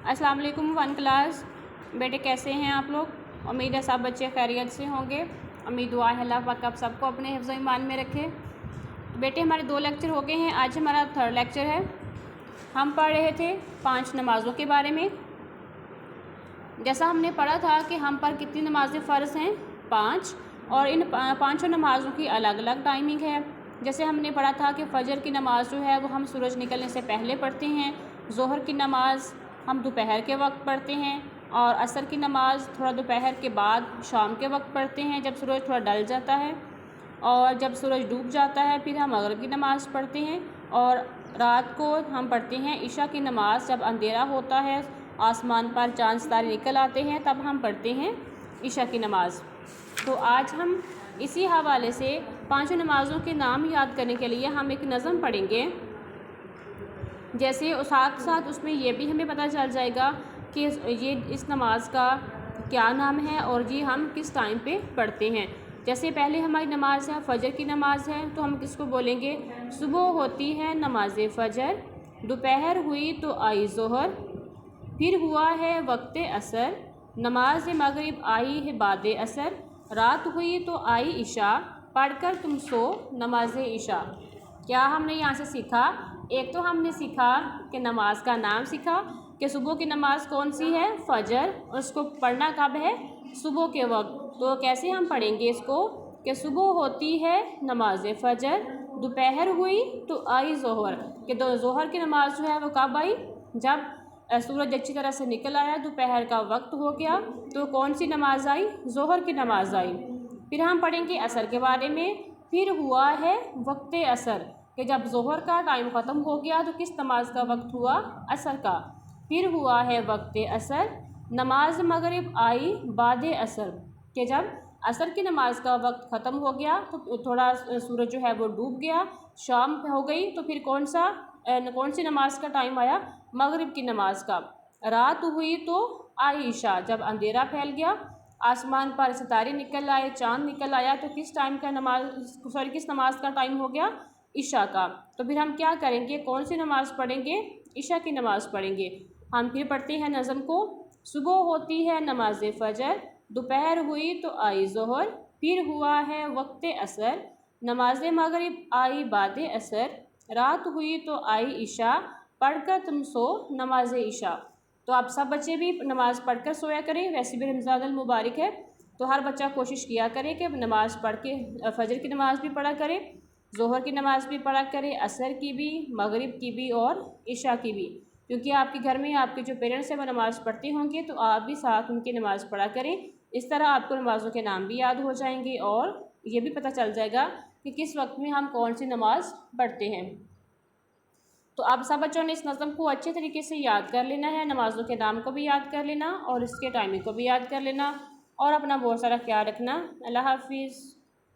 अस्सलाम वालेकुम one class. बेटे कैसे हैं आप लोग? उम्मीद है सब बच्चे खैरियत से होंगे। उम्मीद दुआ है अल्लाह पाक आप सबको अपने हिफ्ज़ ईमान में रखे। बेटे हमारे 2 लेक्चर हो गए हैं, आज हमारा 3rd लेक्चर है। हम पढ़ रहे थे 5 नमाज़ों के बारे में। जैसा हमने पढ़ा था कि हम पर कितनी नमाज़ें फ़र्ज़ हैं, 5, और इन 5 नमाज़ों की अलग अलग टाइमिंग है। जैसे हमने पढ़ा था कि फ़जर की नमाज़ जो है वो हम सूरज निकलने से पहले पढ़ते हैं, ज़ोहर की नमाज़ हम दोपहर के वक्त पढ़ते हैं, और असर की नमाज़ थोड़ा दोपहर के बाद शाम के वक्त पढ़ते हैं जब सूरज थोड़ा ढल जाता है, और जब सूरज डूब जाता है फिर हम मगरिब की नमाज़ पढ़ते हैं, और रात को हम पढ़ते हैं इशा की नमाज़। जब अंधेरा होता है, आसमान पर चाँद सितारे निकल आते हैं, तब हम पढ़ते हैं इशा की नमाज़। तो आज हम इसी हवाले से 5 नमाज़ों के नाम याद करने के लिए हम एक नज़म पढ़ेंगे। जैसे साथ साथ उसमें ये भी हमें पता चल जाएगा कि ये इस नमाज का क्या नाम है और ये हम किस टाइम पे पढ़ते हैं। जैसे पहले हमारी नमाज है फ़जर की नमाज़ है, तो हम किसको बोलेंगे? सुबह होती है नमाज फ़जर, दोपहर हुई तो आई ज़ोहर, फिर हुआ है वक्त असर, नमाज मगरिब आई है बाद असर, रात हुई तो आई इशा, पढ़कर तुम सो नमाज इशा। क्या हमने यहाँ से सीखा? एक तो हमने सीखा कि नमाज का नाम सीखा कि सुबह की नमाज़ कौन सी है? फ़जर, और उसको पढ़ना कब है? सुबह के वक्त। तो कैसे हम पढ़ेंगे इसको कि सुबह होती है नमाज फ़जर, दोपहर हुई तो आई ज़ोहर, कि ज़ोहर की नमाज़ जो है वो कब आई? जब सूरज अच्छी तरह से निकल आया, दोपहर का वक्त हो गया, तो कौन सी नमाज आई? ज़ोहर की नमाज आई। फिर हम पढ़ेंगे असर के बारे में। फिर हुआ है वक्त असर, कि जब ज़ोहर का टाइम ख़त्म हो गया तो किस नमाज का वक्त हुआ? असर का। फिर हुआ है वक्त असर, नमाज मगरिब आई बाद असर, कि जब असर की नमाज का वक्त ख़त्म हो गया तो थोड़ा सूरज जो है वो डूब गया, शाम हो गई, तो फिर कौन सी नमाज का टाइम आया? मगरिब की नमाज का। रात हुई तो आई इशा, जब अंधेरा फैल गया, आसमान पर सितारे निकल आए, चाँद निकल आया, तो किस नमाज का टाइम हो गया? इशा का। तो फिर हम क्या करेंगे? कौन सी नमाज़ पढ़ेंगे? इशा की नमाज़ पढ़ेंगे। हम फिर पढ़ते हैं नज़म को। सुबह होती है नमाज फ़जर, दोपहर हुई तो आई ज़ोहर, फिर हुआ है वक्त असर, नमाज मगरिब आई बाद असर, रात हुई तो आई इशा, पढ़कर तुम सो नमाज इशा। तो आप सब बच्चे भी नमाज़ पढ़कर सोया करें। वैसे भी रमज़ान अल मुबारक है, तो हर बच्चा कोशिश किया करे कि नमाज़ पढ़ के फ़जर की नमाज़ भी पढ़ा करे, ज़ोहर की नमाज़ भी पढ़ा करे, असर की भी, मगरिब की भी और इशा की भी। क्योंकि आपके घर में आपके जो पेरेंट्स हैं वो नमाज़ पढ़ते होंगे, तो आप भी साथ उनकी नमाज़ पढ़ा करें। इस तरह आपको नमाज़ों के नाम भी याद हो जाएंगे और ये भी पता चल जाएगा कि किस वक्त में हम कौन सी नमाज़ पढ़ते हैं। तो आप सब बच्चों ने इस नज़म को अच्छे तरीके से याद कर लेना है, नमाज़ों के नाम को भी याद कर लेना और इसके टाइमिंग को भी याद कर लेना, और अपना बहुत सारा ख्याल रखना। अल्लाह हाफिज़।